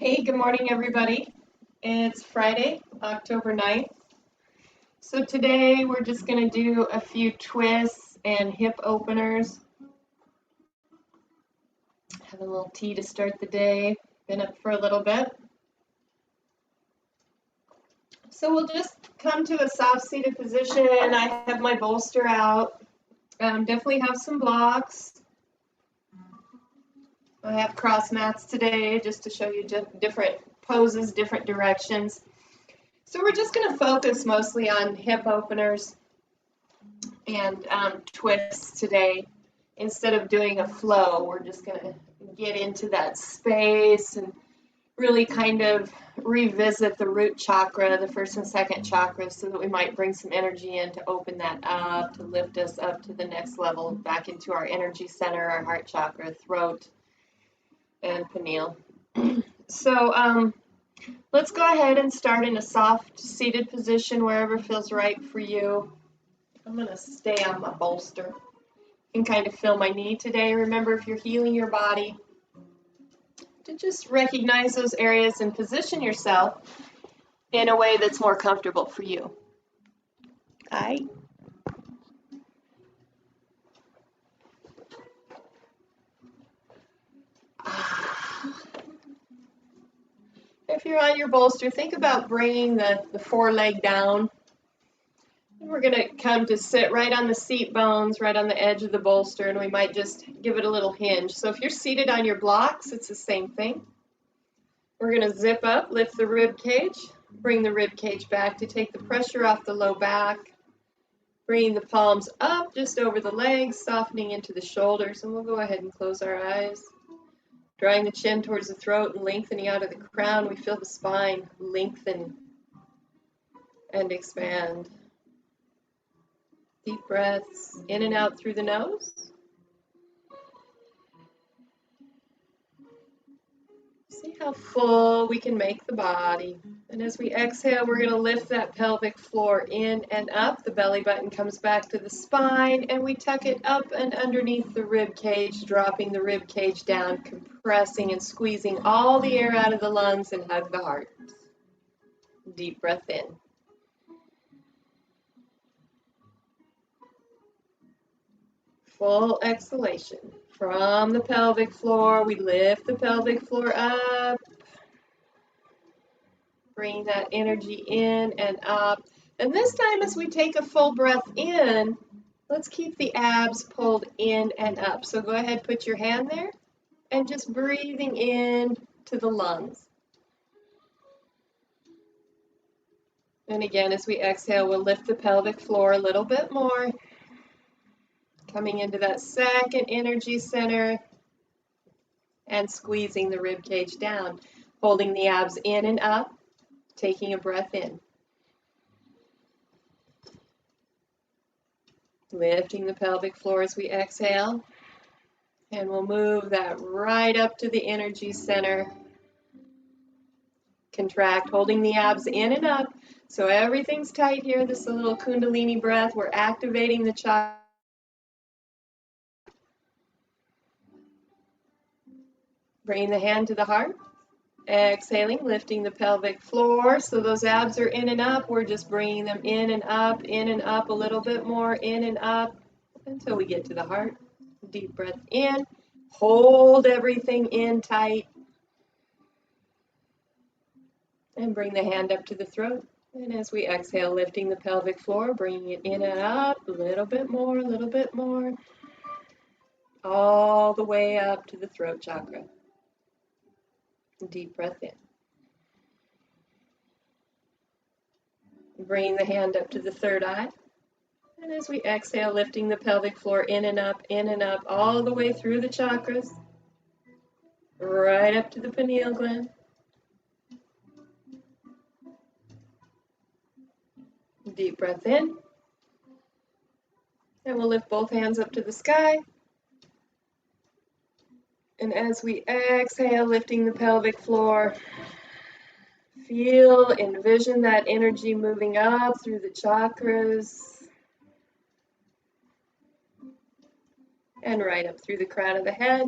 Hey, good morning, everybody. It's Friday, October 9th. So today we're just going to do a few twists and hip openers. Have a little tea to start the day. Been up for a little bit. So we'll just come to a soft seated position. I have my bolster out. Definitely have some blocks. I have cross mats today just to show you different poses, different directions. So we're just going to focus mostly on hip openers and twists today. Instead of doing a flow, we're just going to get into that space and really kind of revisit the root chakra, the first and second chakras, so that we might bring some energy in to open that up, to lift us up to the next level, back into our energy center, our heart chakra, throat, and pineal. So let's go ahead and start in a soft seated position wherever feels right for you. I'm going to stay on my bolster and kind of feel my knee today. Remember, if you're healing your body, to just recognize those areas and position yourself in a way that's more comfortable for you. All right. If you're on your bolster, think about bringing the foreleg down. We're going to come to sit right on the seat bones, right on the edge of the bolster, and we might just give it a little hinge. So if you're seated on your blocks, it's the same thing. We're going to zip up, lift the rib cage, bring the rib cage back to take the pressure off the low back. Bringing the palms up just over the legs, softening into the shoulders, and we'll go ahead and close our eyes. Drawing the chin towards the throat and lengthening out of the crown, we feel the spine lengthen and expand. Deep breaths in and out through the nose. See how full we can make the body. And as we exhale, we're going to lift that pelvic floor in and up. The belly button comes back to the spine, and we tuck it up and underneath the rib cage, dropping the rib cage down, compressing and squeezing all the air out of the lungs, and hug the heart. Deep breath in. Full exhalation. From the pelvic floor, we lift the pelvic floor up. Bring that energy in and up. And this time, as we take a full breath in, let's keep the abs pulled in and up. So go ahead, put your hand there, and just breathing in to the lungs. And again, as we exhale, we'll lift the pelvic floor a little bit more. Coming into that second energy center and squeezing the rib cage down, holding the abs in and up, taking a breath in. Lifting the pelvic floor as we exhale, and we'll move that right up to the energy center. Contract, holding the abs in and up, so everything's tight here. This is a little Kundalini breath. We're activating the chakra. Bringing the hand to the heart. Exhaling, lifting the pelvic floor. So those abs are in and up. We're just bringing them in and up a little bit more, in and up until we get to the heart. Deep breath in. Hold everything in tight. And bring the hand up to the throat. And as we exhale, lifting the pelvic floor, bringing it in and up a little bit more, all the way up to the throat chakra. Deep breath in. Bringing the hand up to the third eye. And as we exhale, lifting the pelvic floor in and up, all the way through the chakras, right up to the pineal gland. Deep breath in. And we'll lift both hands up to the sky. And as we exhale, lifting the pelvic floor, envision that energy moving up through the chakras and right up through the crown of the head,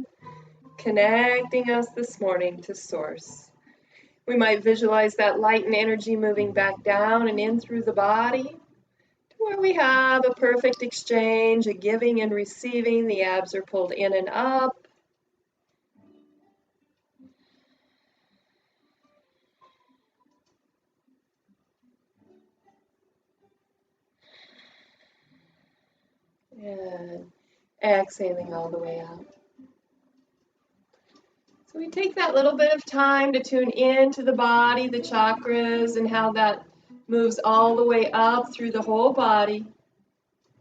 connecting us this morning to Source. We might visualize that light and energy moving back down and in through the body to where we have a perfect exchange, a giving and receiving. The abs are pulled in and up. And exhaling all the way out. So we take that little bit of time to tune into the body, the chakras, and how that moves all the way up through the whole body,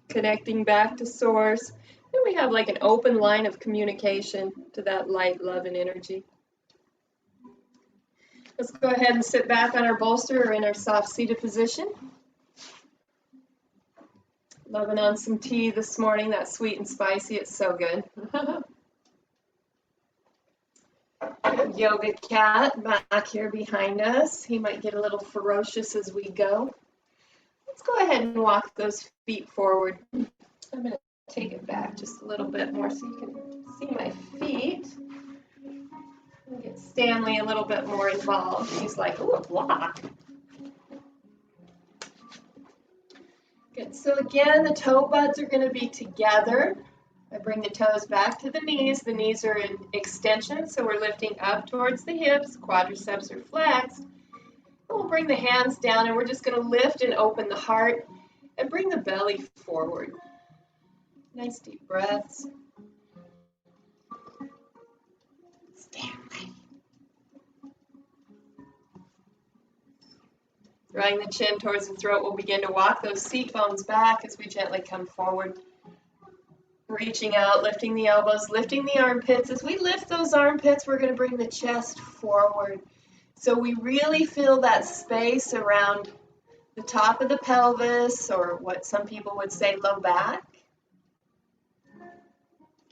connecting back to source. Then we have like an open line of communication to that light, love, and energy. Let's go ahead and sit back on our bolster or in our soft seated position. Loving on some tea this morning. That's sweet and spicy. It's so good. Yoga cat back here behind us. He might get a little ferocious as we go. Let's go ahead and walk those feet forward. I'm going to take it back just a little bit more so you can see my feet. Get Stanley a little bit more involved. He's like, ooh, a block. Good. So again, the toe buds are going to be together. I bring the toes back to the knees. The knees are in extension, so we're lifting up towards the hips. Quadriceps are flexed. We'll bring the hands down, and we're just going to lift and open the heart and bring the belly forward. Nice deep breaths. Stanley. Drawing the chin towards the throat, we'll begin to walk those seat bones back as we gently come forward. Reaching out, lifting the elbows, lifting the armpits. As we lift those armpits, we're going to bring the chest forward. So we really feel that space around the top of the pelvis, or what some people would say low back.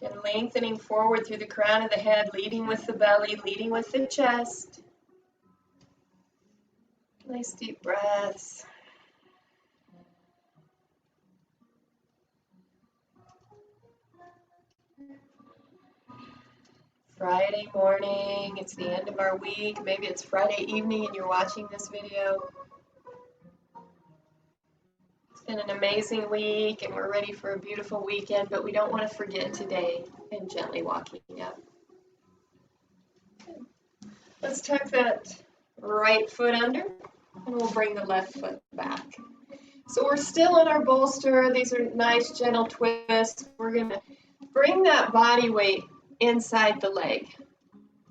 Again, lengthening forward through the crown of the head, leading with the belly, leading with the chest. Nice deep breaths. Friday morning, it's the end of our week. Maybe it's Friday evening and you're watching this video. It's been an amazing week and we're ready for a beautiful weekend, but we don't want to forget today and gently walking up. Let's tuck that right foot under and we'll bring the left foot back. So we're still on our bolster. These are nice gentle twists. We're going to bring that body weight inside the leg.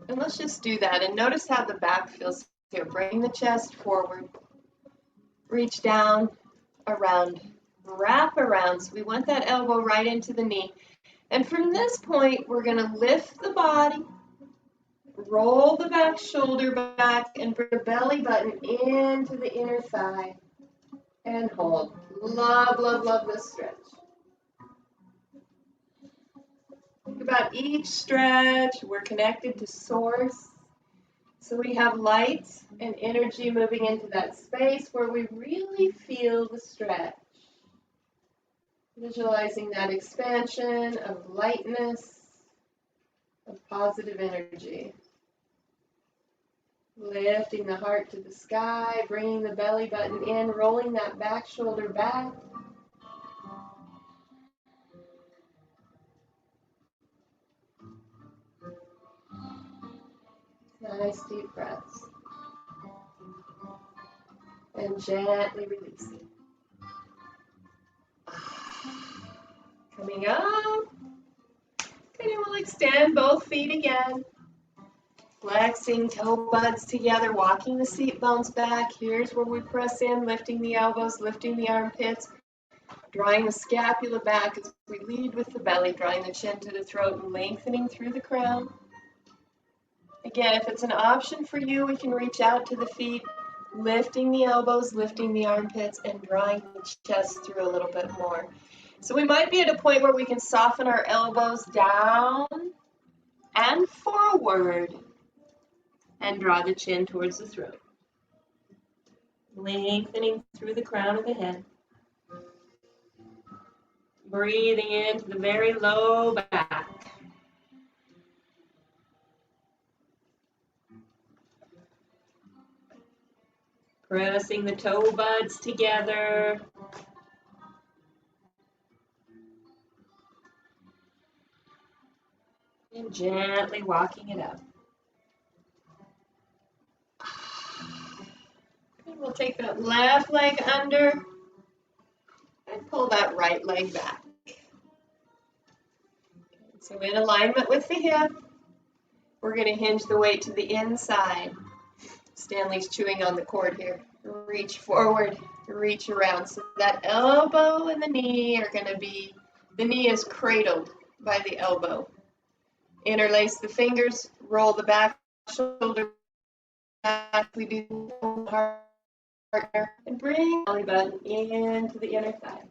And let's just do that. And notice how the back feels here. Bring the chest forward. Reach down, around, wrap around. So we want that elbow right into the knee. And from this point, we're going to lift the body, roll the back shoulder back, and bring the belly button into the inner thigh. And hold. Love, love, love this stretch. Think about each stretch. We're connected to source. So we have light and energy moving into that space where we really feel the stretch. Visualizing that expansion of lightness, of positive energy. Lifting the heart to the sky, bringing the belly button in, rolling that back shoulder back. Nice deep breaths. And gently releasing. Coming up. Okay, we'll extend both feet again. Flexing toe buds together, walking the seat bones back. Here's where we press in, lifting the elbows, lifting the armpits, drawing the scapula back as we lead with the belly, drawing the chin to the throat and lengthening through the crown. Again, if it's an option for you, we can reach out to the feet, lifting the elbows, lifting the armpits, and drawing the chest through a little bit more. So we might be at a point where we can soften our elbows down and forward and draw the chin towards the throat. Lengthening through the crown of the head. Breathing into the very low back. Pressing the toe buds together. And gently walking it up. And we'll take that left leg under and pull that right leg back. So in alignment with the hip, we're going to hinge the weight to the inside. Stanley's chewing on the cord here. Reach forward, reach around. So that elbow and the knee are going to be, the knee is cradled by the elbow. Interlace the fingers, roll the back shoulder back. We do partner and bring the belly button into the inner thigh.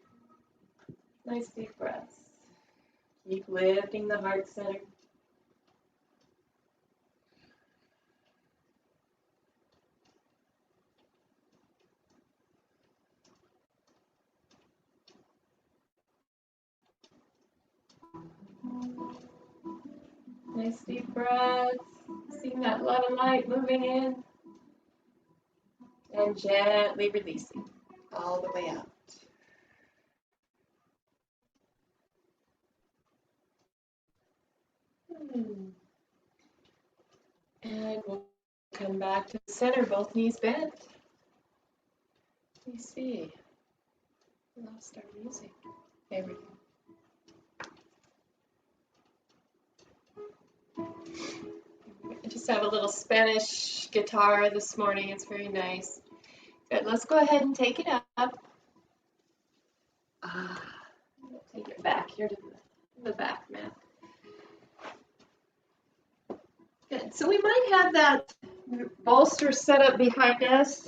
Nice deep breaths. Keep lifting the heart center. Nice deep breaths. Seeing that lot of light moving in. And gently releasing all the way out. And we'll come back to the center, both knees bent. Let me see. We lost our music. There we go. I just have a little Spanish guitar this morning. It's very nice. Good. Let's go ahead and take it up. Take it back here to the back mat. Good. So we might have that bolster set up behind us.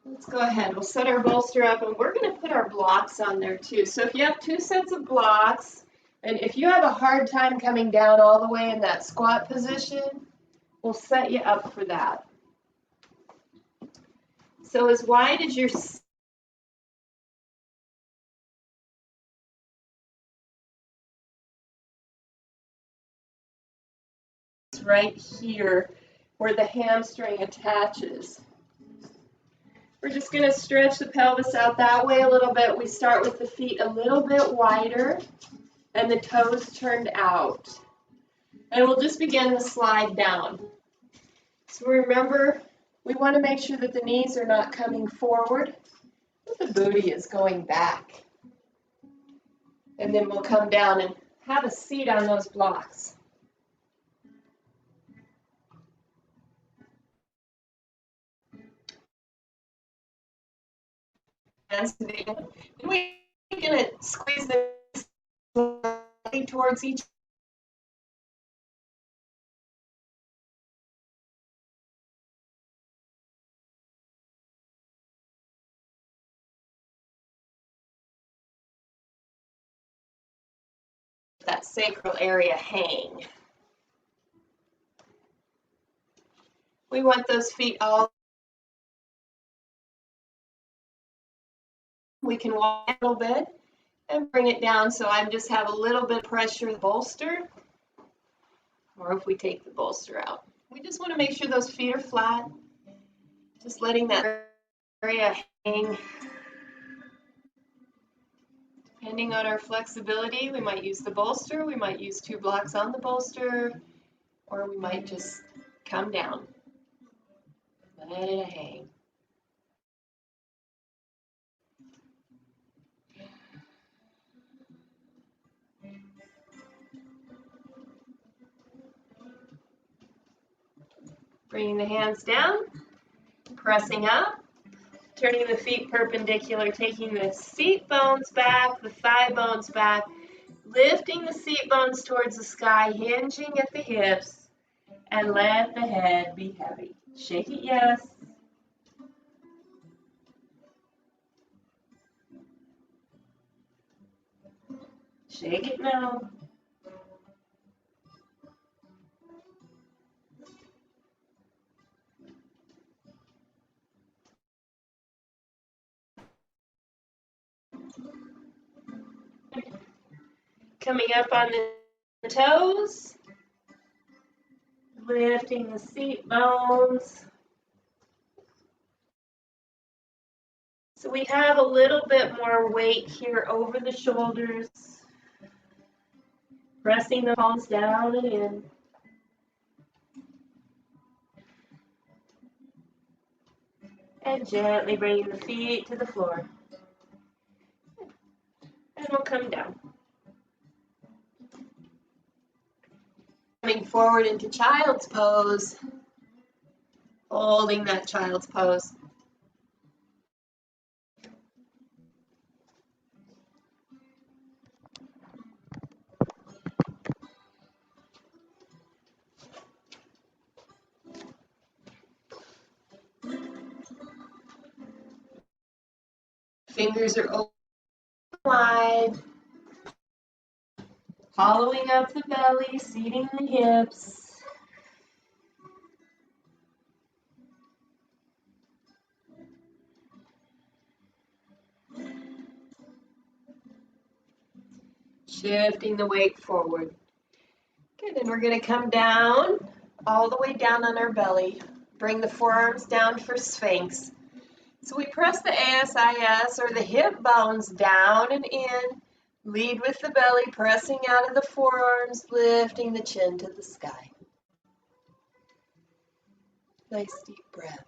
Let's go ahead. We'll set our bolster up, and we're going to put our blocks on there too. So if you have 2 sets of blocks, and if you have a hard time coming down all the way in that squat position, we'll set you up for that. So as wide as your right here where the hamstring attaches. We're just going to stretch the pelvis out that way a little bit. We start with the feet a little bit wider and the toes turned out. And we'll just begin to slide down. So remember, we want to make sure that the knees are not coming forward, but the booty is going back. And then we'll come down and have a seat on those blocks. And we're going to squeeze this towards each that sacral area hang. We want those feet all. We can walk a little bit and bring it down, so I just have a little bit of pressure in the bolster, or if we take the bolster out. We just want to make sure those feet are flat, just letting that area hang. Depending on our flexibility, we might use the bolster, we might use 2 blocks on the bolster, or we might just come down. Let it hang. Bringing the hands down, pressing up, turning the feet perpendicular, taking the seat bones back, the thigh bones back, lifting the seat bones towards the sky, hinging at the hips, and let the head be heavy. Shake it, yes. Shake it, no. Coming up on the toes. Lifting the seat bones. So we have a little bit more weight here over the shoulders. Pressing the palms down and in. And gently bringing the feet to the floor. And we'll come down. Coming forward into child's pose. Holding that child's pose. Fingers are open wide. Hollowing up the belly, seating the hips. Shifting the weight forward. Good, and we're going to come down, all the way down on our belly. Bring the forearms down for Sphinx. So we press the ASIS or the hip bones down and in. Lead with the belly, pressing out of the forearms, lifting the chin to the sky. Nice deep breaths.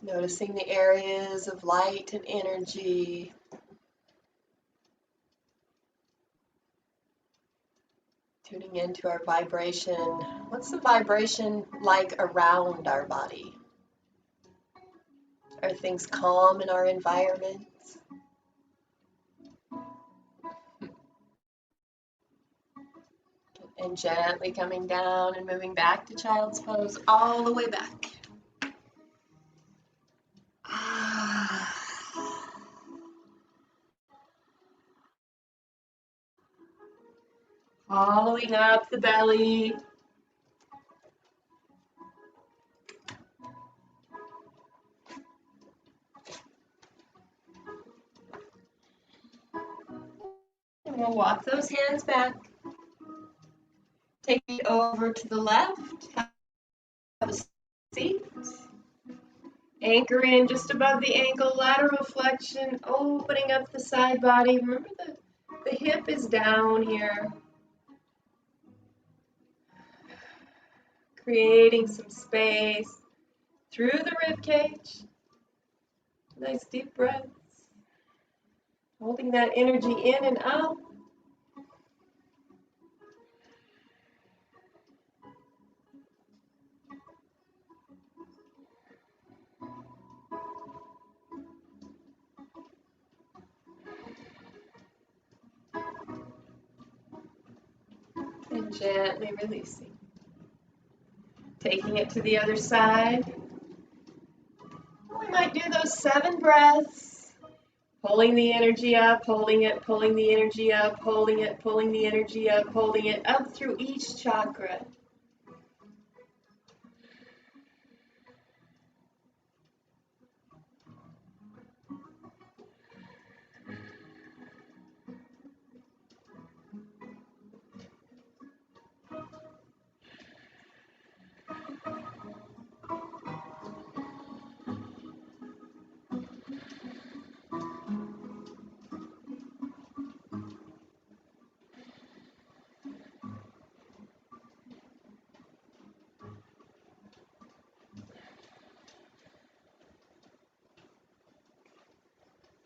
Noticing the areas of light and energy. Tuning into our vibration. What's the vibration like around our body? Are things calm in our environment? And gently coming down and moving back to child's pose all the way back. Hollowing up the belly. And we'll walk those hands back. Take it over to the left. Have a seat. Anchor in just above the ankle, lateral flexion, opening up the side body. Remember the hip is down here. Creating some space through the rib cage. Nice deep breaths. Holding that energy in and out. And gently releasing. Taking it to the other side. We might do those 7 breaths. Pulling the energy up, holding it, pulling the energy up, holding it, pulling the energy up, holding it up through each chakra.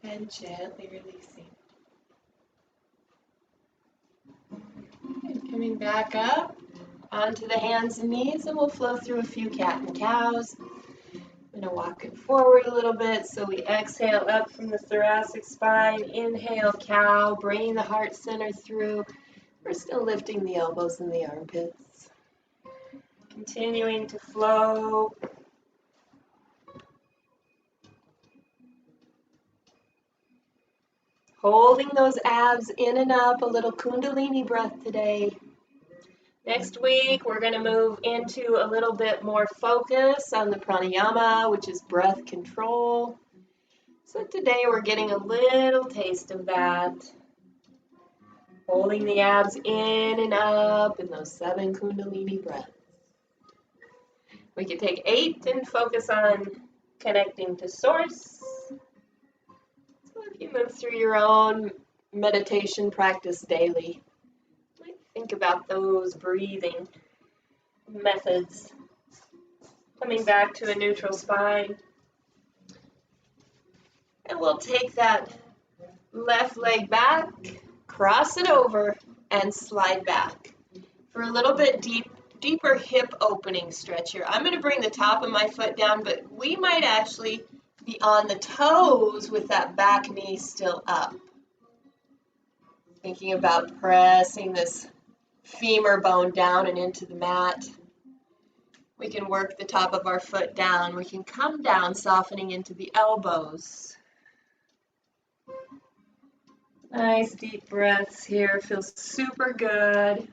And gently releasing. And coming back up onto the hands and knees, and we'll flow through a few cat and cows. I'm going to walk it forward a little bit, so we exhale up from the thoracic spine. Inhale, cow, bringing the heart center through. We're still lifting the elbows and the armpits. Continuing to flow. Holding those abs in and up, a little Kundalini breath today. Next week, we're going to move into a little bit more focus on the pranayama, which is breath control. So today we're getting a little taste of that. Holding the abs in and up in those 7 Kundalini breaths. We can take 8 and focus on connecting to source. So if you move through your own meditation practice daily, think about those breathing methods. Coming back to a neutral spine. And we'll take that left leg back, cross it over, and slide back. For a little bit deeper hip opening stretch here. I'm going to bring the top of my foot down, but we might actually be on the toes with that back knee still up. Thinking about pressing this femur bone down and into the mat. We can work the top of our foot down. We can come down, softening into the elbows. Nice deep breaths here. Feels super good.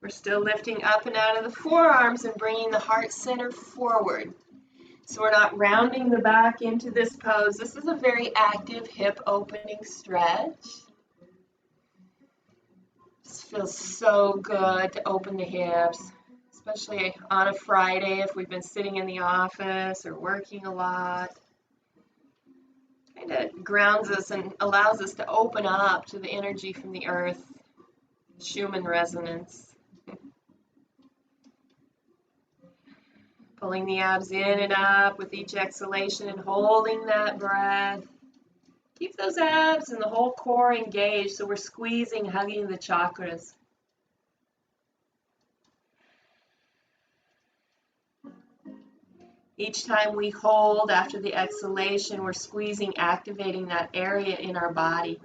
We're still lifting up and out of the forearms and bringing the heart center forward. So we're not rounding the back into this pose. This is a very active hip opening stretch. This feels so good to open the hips, especially on a Friday if we've been sitting in the office or working a lot. Kind of grounds us and allows us to open up to the energy from the earth, Schumann resonance. Pulling the abs in and up with each exhalation and holding that breath. Keep those abs and the whole core engaged so we're squeezing, hugging the chakras. Each time we hold after the exhalation, we're squeezing, activating that area in our body.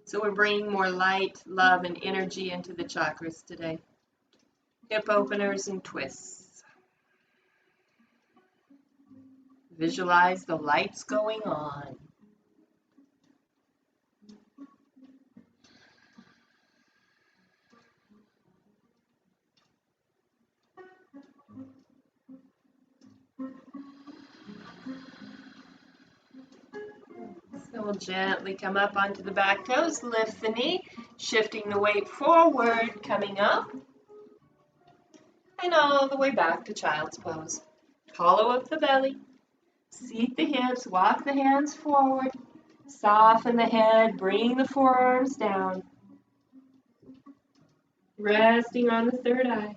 So we're bringing more light, love, and energy into the chakras today. Hip openers and twists. Visualize the lights going on. So we'll gently come up onto the back toes, lift the knee, shifting the weight forward, coming up, and all the way back to child's pose. Hollow up the belly, seat the hips, walk the hands forward, soften the head, bring the forearms down, resting on the third eye.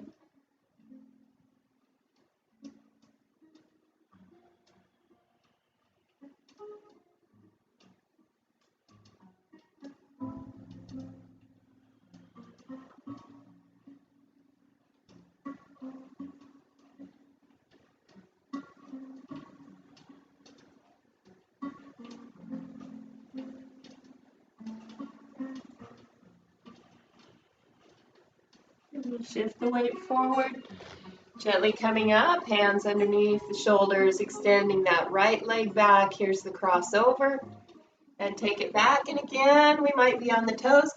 Shift the weight forward, gently coming up, hands underneath the shoulders, extending that right leg back. Here's the crossover, and take it back. And again, we might be on the toes.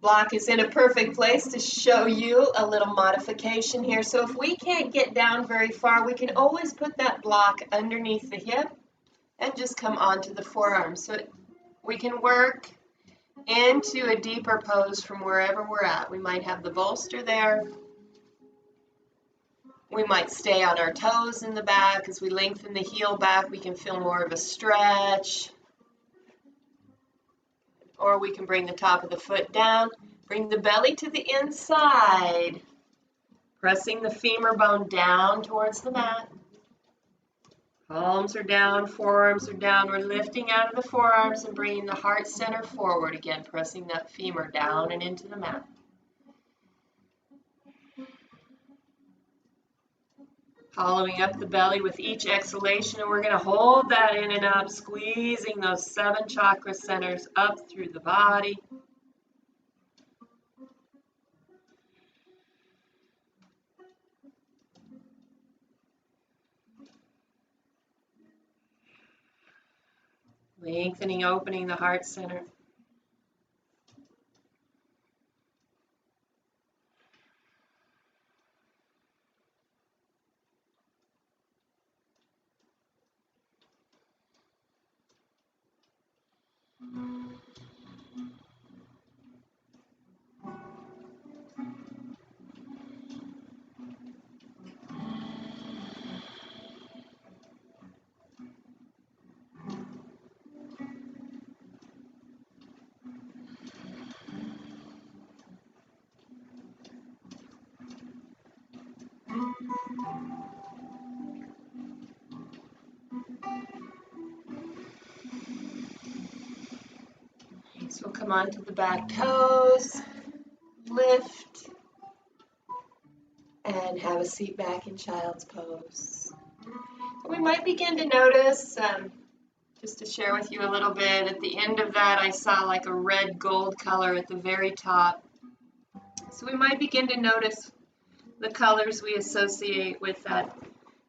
Block is in a perfect place to show you a little modification here. So if we can't get down very far, we can always put that block underneath the hip and just come onto the forearm. So we can work into a deeper pose from wherever we're at. We might have the bolster there. We might stay on our toes in the back. As we lengthen the heel back, we can feel more of a stretch. Or we can bring the top of the foot down, bring the belly to the inside, pressing the femur bone down towards the mat. Palms are down, forearms are down. We're lifting out of the forearms and bringing the heart center forward again, pressing that femur down and into the mat. Hollowing up the belly with each exhalation, and we're going to hold that in and up, squeezing those 7 chakra centers up through the body. Lengthening, opening the heart center. So we'll come onto the back toes, lift, and have a seat back in child's pose. We might begin to notice, just to share with you a little bit, at the end of that I saw like a red gold color at the very top. So we might begin to notice the colors we associate with that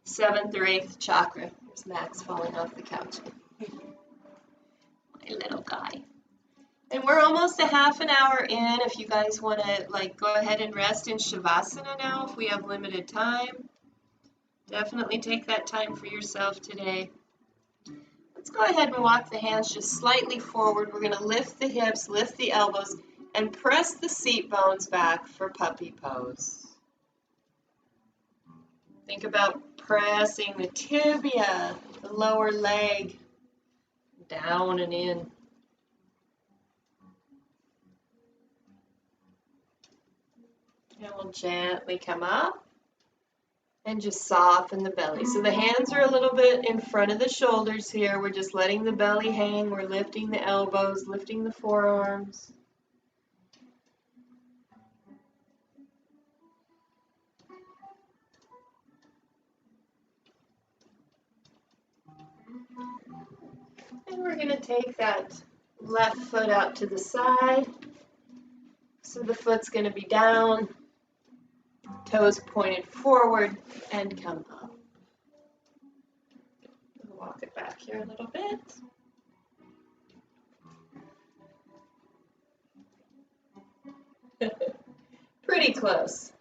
7th or 8th chakra. There's Max falling off the couch. My little guy. And we're almost a half an hour in. If you guys want to go ahead and rest in Shavasana now, if we have limited time, definitely take that time for yourself today. Let's go ahead and walk the hands just slightly forward. We're going to lift the hips, lift the elbows, and press the seat bones back for puppy pose. Think about pressing the tibia, the lower leg, down and in. And we'll gently come up and just soften the belly. So the hands are a little bit in front of the shoulders here. We're just letting the belly hang. We're lifting the elbows, lifting the forearms. And we're going to take that left foot out to the side. So the foot's going to be down, toes pointed forward, and come up. We'll walk it back here a little bit. Pretty close.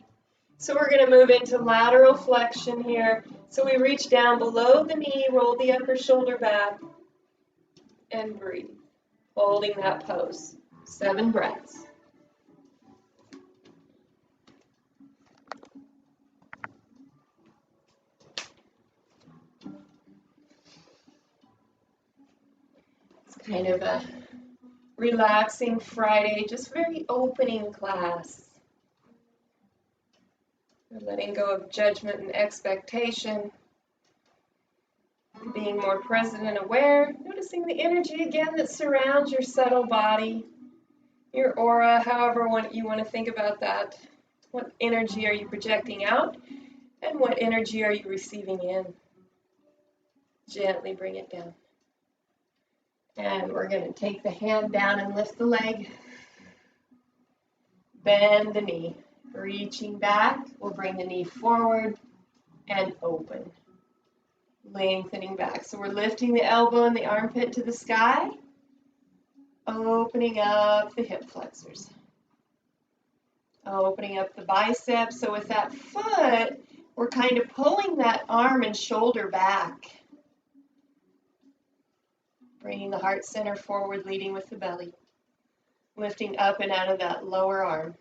So we're going to move into lateral flexion here. So we reach down below the knee, roll the upper shoulder back, and breathe, holding that pose. 7 breaths. It's kind of a relaxing Friday, just very opening class. We're letting go of judgment and expectation, being more present and aware, noticing the energy again that surrounds your subtle body, your aura, however you want to think about that. What energy are you projecting out, and what energy are you receiving in? Gently bring it down. And we're going to take the hand down and lift the leg. Bend the knee. Reaching back, we'll bring the knee forward and open. Lengthening back. So we're lifting the elbow and the armpit to the sky. Opening up the hip flexors. Opening up the biceps. So with that foot, we're kind of pulling that arm and shoulder back. Bringing the heart center forward, leading with the belly. Lifting up and out of that lower arm.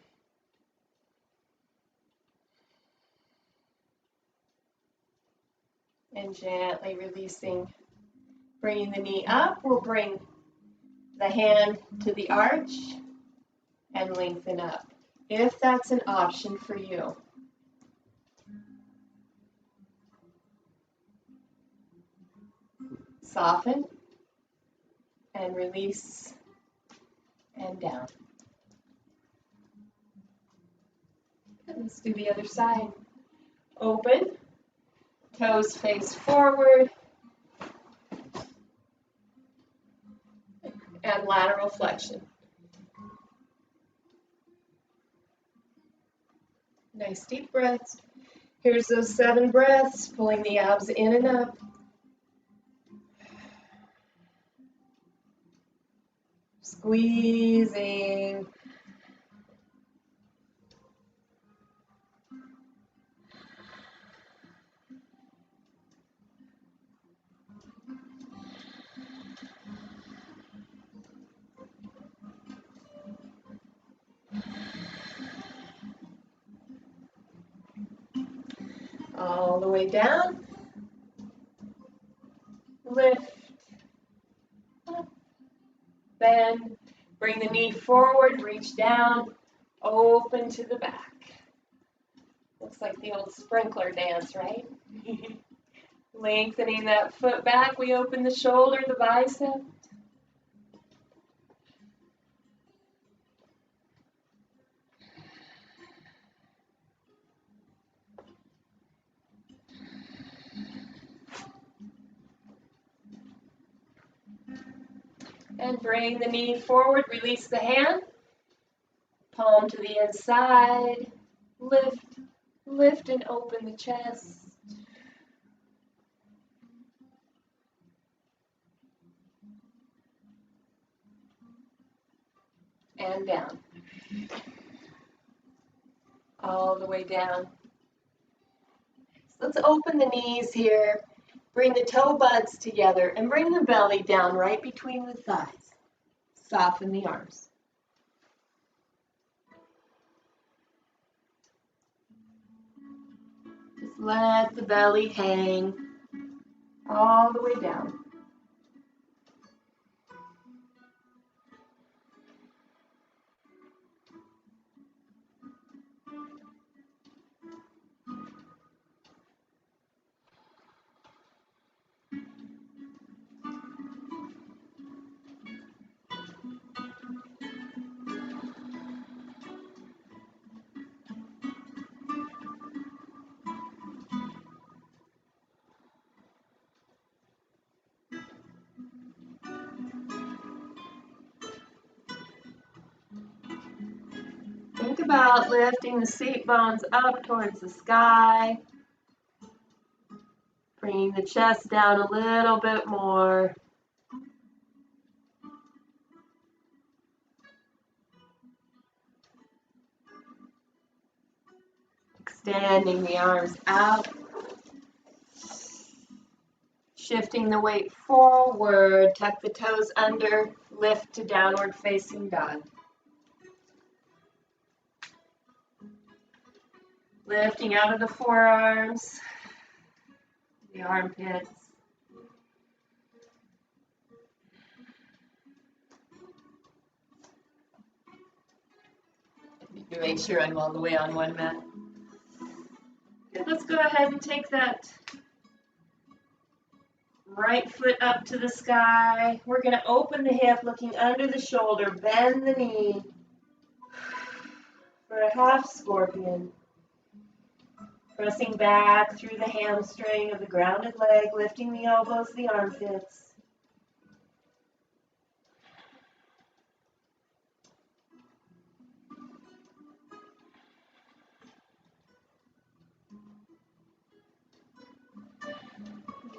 And gently releasing. Bringing the knee up, we'll bring the hand to the arch and lengthen up, if that's an option for you. Soften and release and down. And let's do the other side. Open, toes face forward, and lateral flexion. Nice deep breaths. Here's those 7 breaths, pulling the abs in and up. Squeezing. All the way down. Lift. Up. Bend. Bring the knee forward, reach down, open to the back. Looks like the old sprinkler dance, right? Lengthening that foot back, we open the shoulder, the bicep. And bring the knee forward, release the hand, palm to the inside, lift and open the chest. And down. All the way down. So let's open the knees here. Bring the toe buds together and bring the belly down right between the thighs. Soften the arms. Just let the belly hang all the way down. Think about lifting the seat bones up towards the sky. Bringing the chest down a little bit more. Extending the arms out. Shifting the weight forward. Tuck the toes under. Lift to downward facing dog. Lifting out of the forearms, the armpits. Make sure I'm all the way on one mat. Good, let's go ahead and take that right foot up to the sky. We're going to open the hip, looking under the shoulder, bend the knee for a half scorpion. Pressing back through the hamstring of the grounded leg, lifting the elbows, the armpits.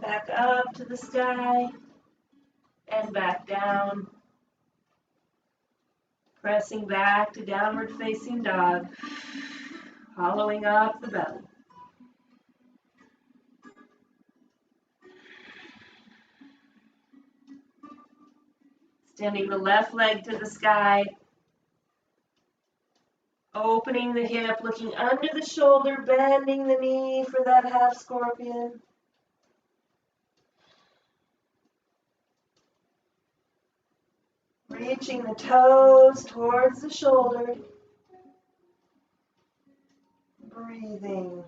Back up to the sky and back down. Pressing back to downward facing dog, hollowing up the belly. Extending the left leg to the sky. Opening the hip, looking under the shoulder, bending the knee for that half scorpion. Reaching the toes towards the shoulder. Breathing.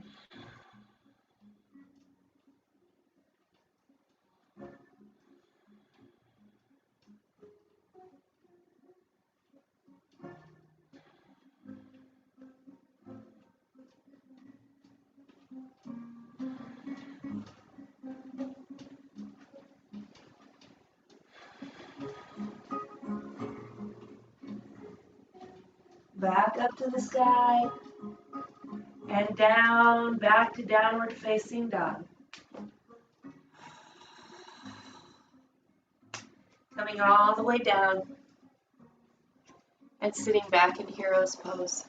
Back up to the sky and down, back to downward facing dog. Coming all the way down and sitting back in hero's pose.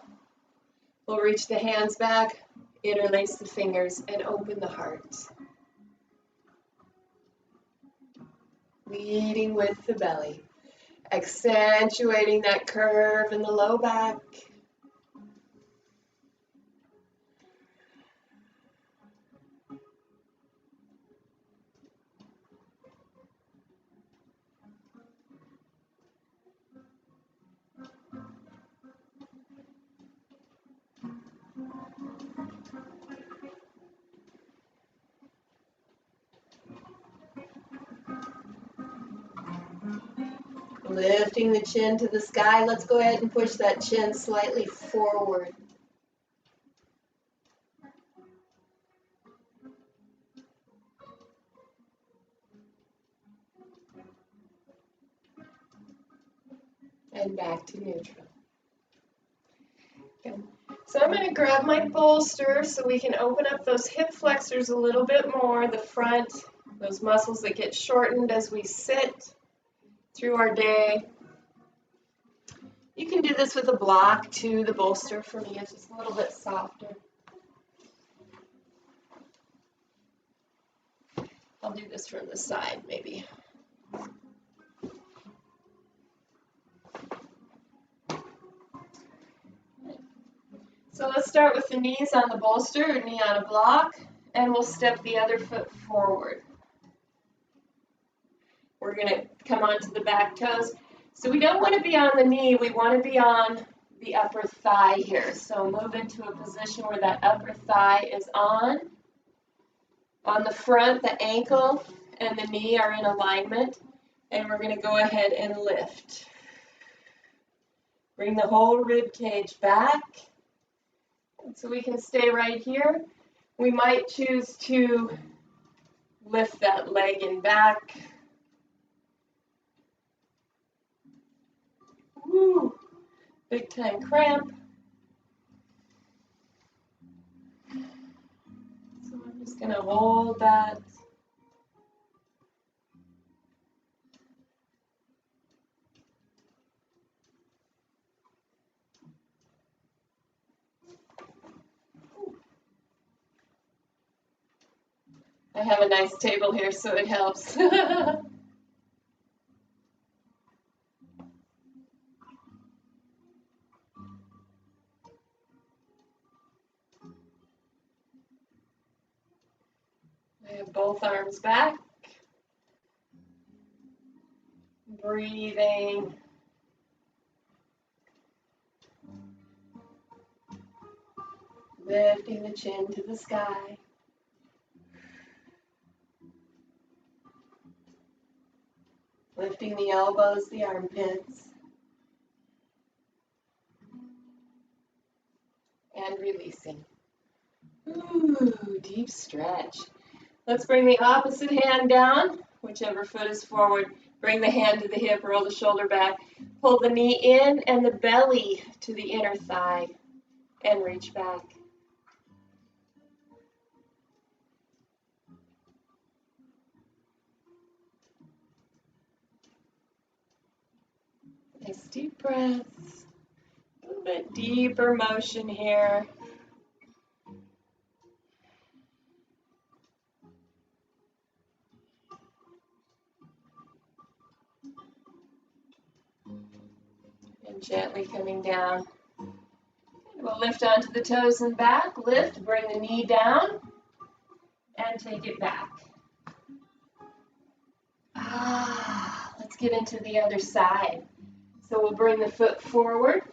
We'll reach the hands back, interlace the fingers, and open the heart. Leading with the belly. Accentuating that curve in the low back. Lifting the chin to the sky. Let's go ahead and push that chin slightly forward. and back to neutral. Good. So I'm going to grab my bolster so we can open up those hip flexors a little bit more, the front, those muscles that get shortened as we sit through our day. You can do this with a block too. The bolster for me is just a little bit softer. I'll do this from the side maybe. So let's start with the knees on the bolster, or knee on a block, and we'll step the other foot forward. We're going to come onto the back toes. So we don't want to be on the knee, we want to be on the upper thigh here. So move into a position where that upper thigh is on. On the front, the ankle and the knee are in alignment, and we're going to go ahead and lift. Bring the whole rib cage back. So we can stay right here. We might choose to lift that leg in back. Woo, big time cramp. So I'm just going to hold that. I have a nice table here, so it helps. I have both arms back. Breathing. Lifting the chin to the sky. Lifting the elbows, the armpits. And releasing. Ooh, deep stretch. Let's bring the opposite hand down, whichever foot is forward. Bring the hand to the hip, roll the shoulder back. Pull the knee in and the belly to the inner thigh and reach back. Nice deep breaths. A little bit deeper motion here. And gently coming down. We'll lift onto the toes and back. Lift, bring the knee down, and take it back. Let's get into the other side. So we'll bring the foot forward,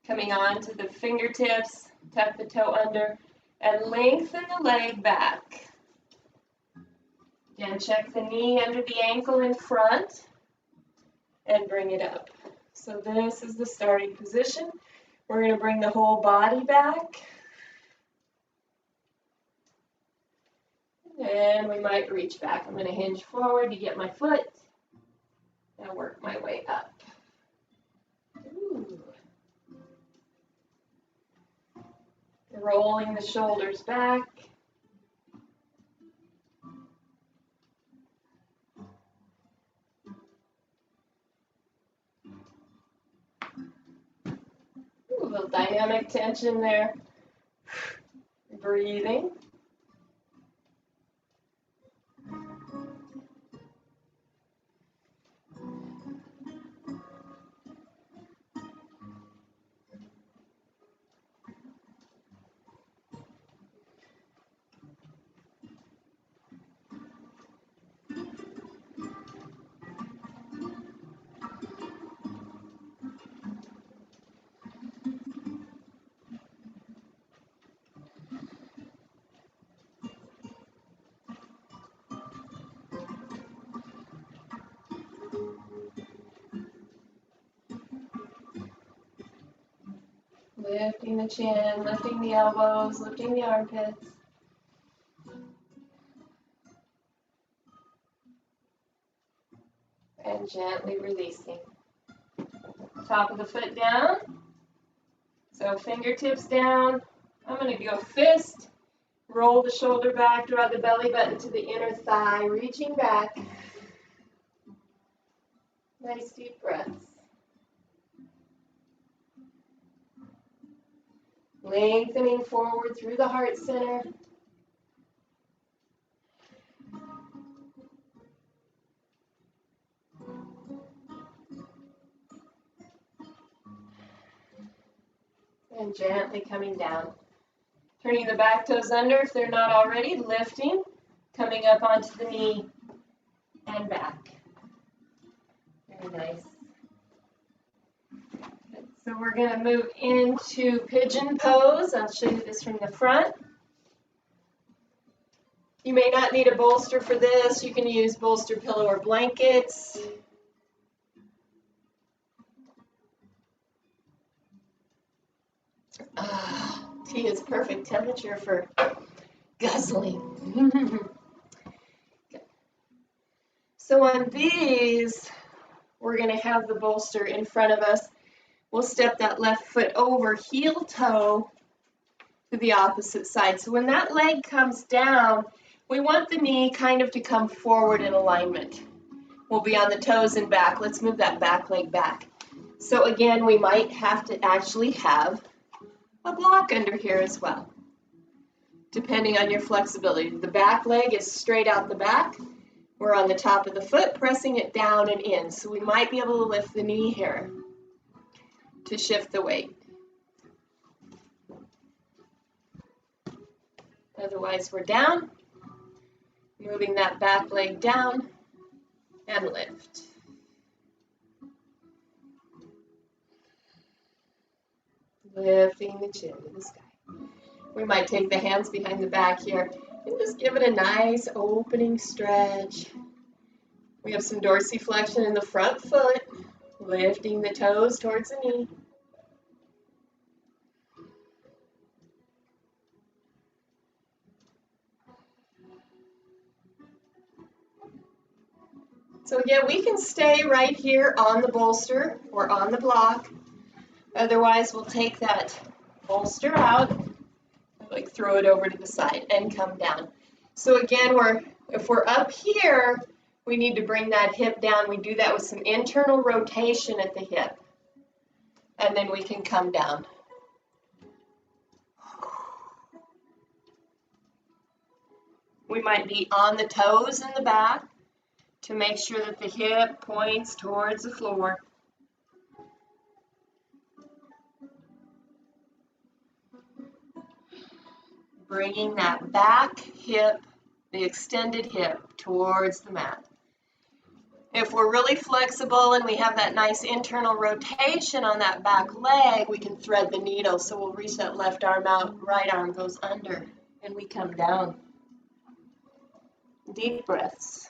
coming on to the fingertips, tuck the toe under, and lengthen the leg back. Again, check the knee under the ankle in front, and bring it up. So this is the starting position. We're going to bring the whole body back. And we might reach back. I'm going to hinge forward to get my foot and work my way up. Ooh. Rolling the shoulders back. Ooh, a little dynamic tension there. Breathing. Lifting the chin, lifting the elbows, lifting the armpits. And gently releasing. Top of the foot down. So fingertips down. I'm going to go fist. Roll the shoulder back, draw the belly button to the inner thigh, reaching back. Nice deep breaths. Lengthening forward through the heart center. And gently coming down. Turning the back toes under if they're not already, lifting, coming up onto the knee and back. Very nice. So we're going to move into pigeon pose. I'll show you this from the front. You may not need a bolster for this. You can use bolster pillow or blankets. Tea is perfect temperature for guzzling. So on these, we're going to have the bolster in front of us. We'll step that left foot over, heel toe to the opposite side. So when that leg comes down, we want the knee kind of to come forward in alignment. We'll be on the toes and back. Let's move that back leg back. So again, we might have to actually have a block under here as well, depending on your flexibility. The back leg is straight out the back. We're on the top of the foot, pressing it down and in. So we might be able to lift the knee here to shift the weight. Otherwise, we're down, moving that back leg down and lift. Lifting the chin to the sky. We might take the hands behind the back here and just give it a nice opening stretch. We have some dorsiflexion in the front foot, lifting the toes towards the knee. So again, we can stay right here on the bolster or on the block. Otherwise, we'll take that bolster out, like throw it over to the side and come down. So again, if we're up here, we need to bring that hip down. We do that with some internal rotation at the hip. And then we can come down. We might be on the toes in the back to make sure that the hip points towards the floor. Bringing that back hip, the extended hip, towards the mat. If we're really flexible and we have that nice internal rotation on that back leg, we can thread the needle. So we'll reach that left arm out, right arm goes under, and we come down. Deep breaths.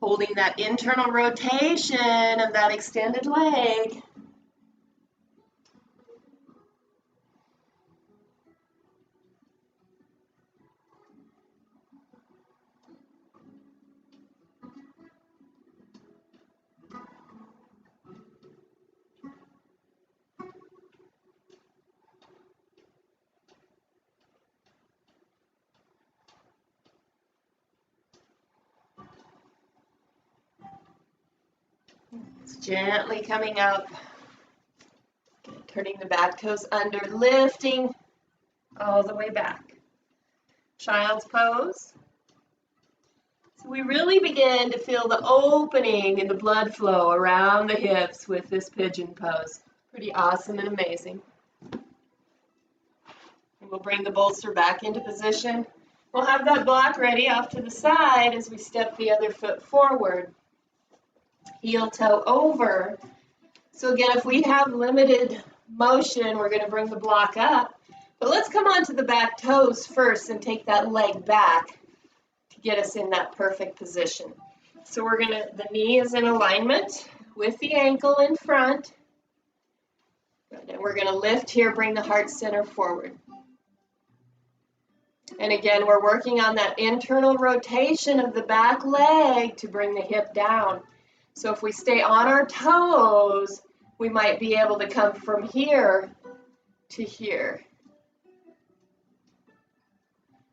Holding that internal rotation of that extended leg. Gently coming up, turning the back toes under, lifting all the way back. Child's pose. So we really begin to feel the opening and the blood flow around the hips with this pigeon pose. Pretty awesome and amazing. And we'll bring the bolster back into position. We'll have that block ready off to the side as we step the other foot forward. Heel toe over. So again, if we have limited motion, we're going to bring the block up. But let's come onto the back toes first and take that leg back to get us in that perfect position. So the knee is in alignment with the ankle in front. And we're going to lift here, bring the heart center forward. And again, we're working on that internal rotation of the back leg to bring the hip down. So if we stay on our toes, we might be able to come from here to here.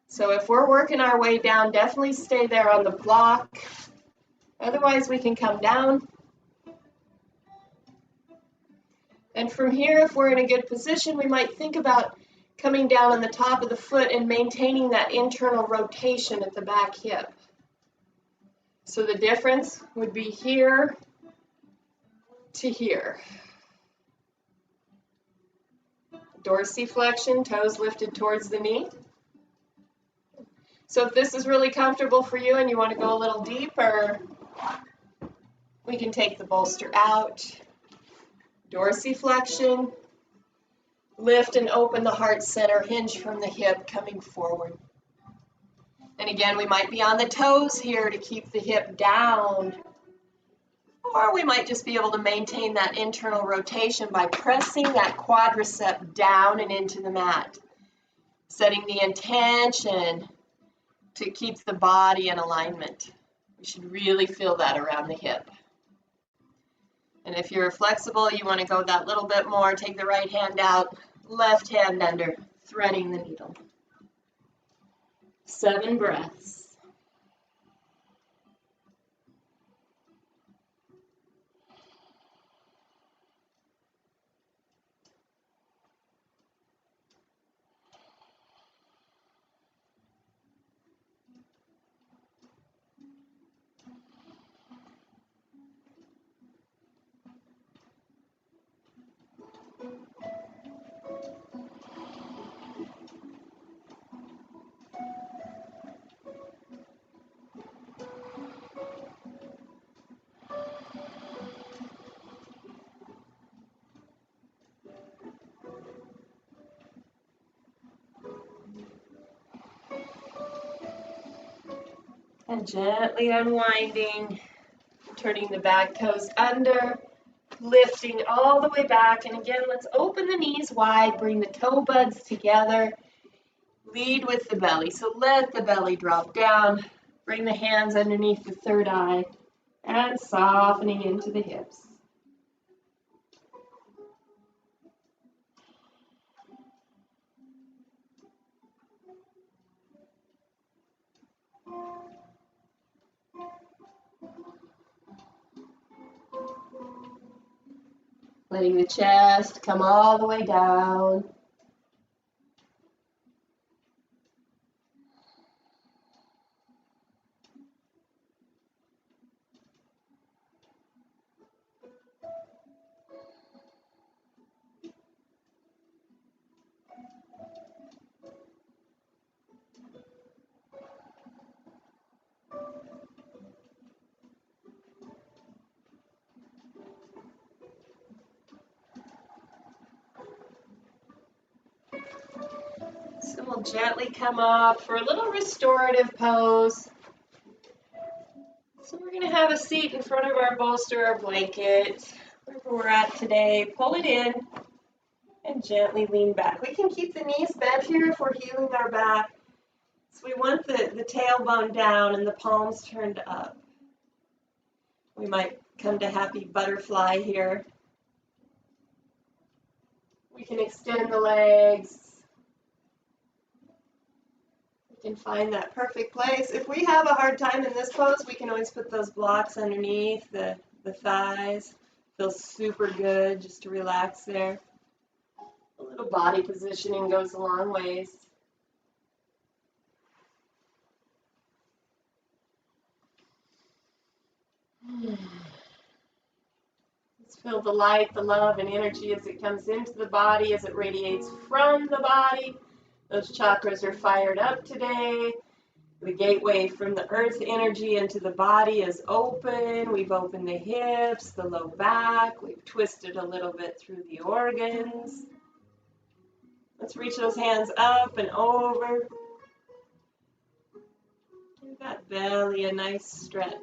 So if we're working our way down, definitely stay there on the block. Otherwise, we can come down. And from here, if we're in a good position, we might think about coming down on the top of the foot and maintaining that internal rotation at the back hip. So the difference would be here to here. Dorsiflexion, toes lifted towards the knee. So if this is really comfortable for you and you want to go a little deeper, we can take the bolster out. Dorsiflexion. Lift and open the heart center, hinge from the hip, coming forward. And again, we might be on the toes here to keep the hip down. Or we might just be able to maintain that internal rotation by pressing that quadricep down and into the mat. Setting the intention to keep the body in alignment. We should really feel that around the hip. And if you're flexible, you want to go that little bit more, take the right hand out, left hand under, threading the needle. 7 breaths. And gently unwinding, turning the back toes under, lifting all the way back. And again, let's open the knees wide, bring the toe buds together, lead with the belly. So let the belly drop down, bring the hands underneath the third eye, and softening into the hips. Letting the chest come all the way down. So we'll gently come up for a little restorative pose. So we're going to have a seat in front of our bolster or blanket, wherever we're at today. Pull it in and gently lean back. We can keep the knees bent here if we're healing our back. So we want the tailbone down and the palms turned up. We might come to happy butterfly here. We can extend the legs. We can find that perfect place. If we have a hard time in this pose, we can always put those blocks underneath the thighs. Feels super good just to relax there. A little body positioning goes a long ways. Let's feel the light, the love, and energy as it comes into the body, as it radiates from the body. Those chakras are fired up today. The gateway from the earth energy into the body is open. We've opened the hips, the low back. We've twisted a little bit through the organs. Let's reach those hands up and over. Give that belly a nice stretch.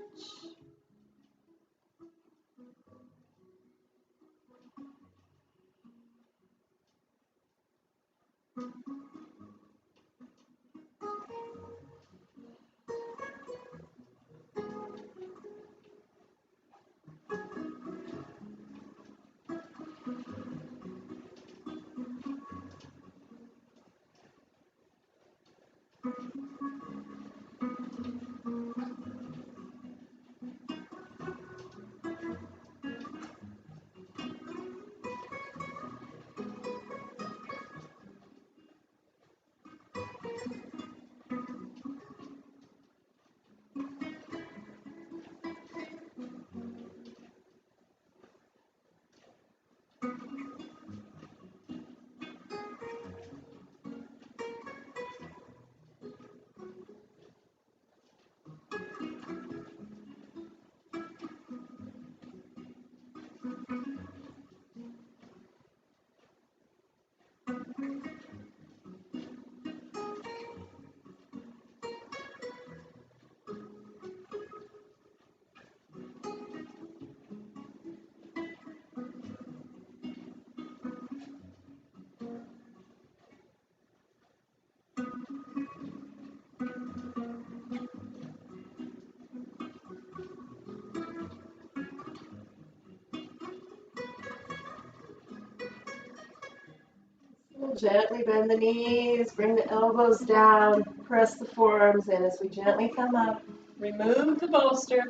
Gently bend the knees, bring the elbows down, press the forearms in as we gently come up. Remove the bolster.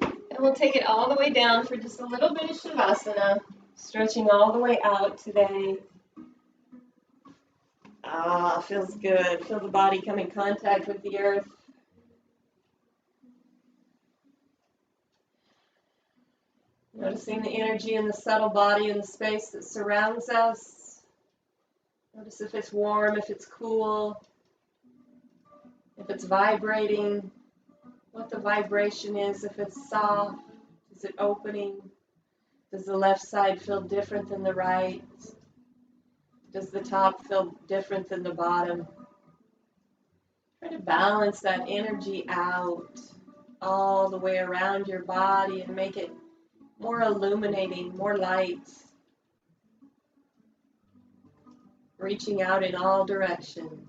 And we'll take it all the way down for just a little bit of Shavasana. Stretching all the way out today. Ah, feels good. Feel the body come in contact with the earth. Noticing the energy in the subtle body and the space that surrounds us. Notice if it's warm, if it's cool, if it's vibrating, what the vibration is, if it's soft, is it opening? Does the left side feel different than the right? Does the top feel different than the bottom? Try to balance that energy out all the way around your body and make it more illuminating, more light. Reaching out in all directions.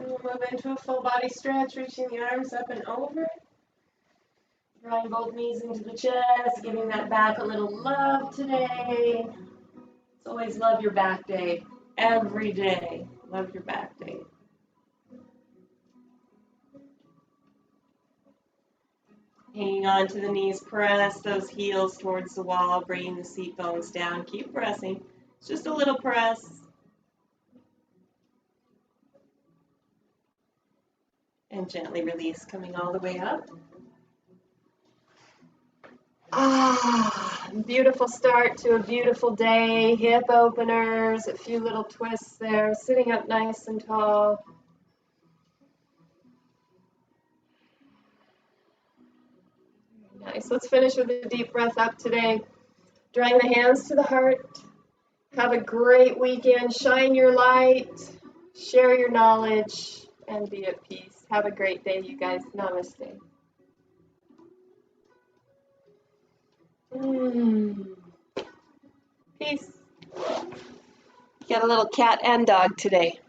So we'll move into a full body stretch, reaching the arms up and over. Drawing both knees into the chest, giving that back a little love today. It's always love your back day. Every day, love your back day. Hanging on to the knees, press those heels towards the wall, bringing the seat bones down. Keep pressing. It's just a little press. And gently release, coming all the way up. Beautiful start to a beautiful day. Hip openers, a few little twists there, sitting up nice and tall. Nice. Let's finish with a deep breath up today. Drawing the hands to the heart. Have a great weekend. Shine your light. Share your knowledge and be at peace. Have a great day, you guys. Namaste. Peace. Got a little cat and dog today.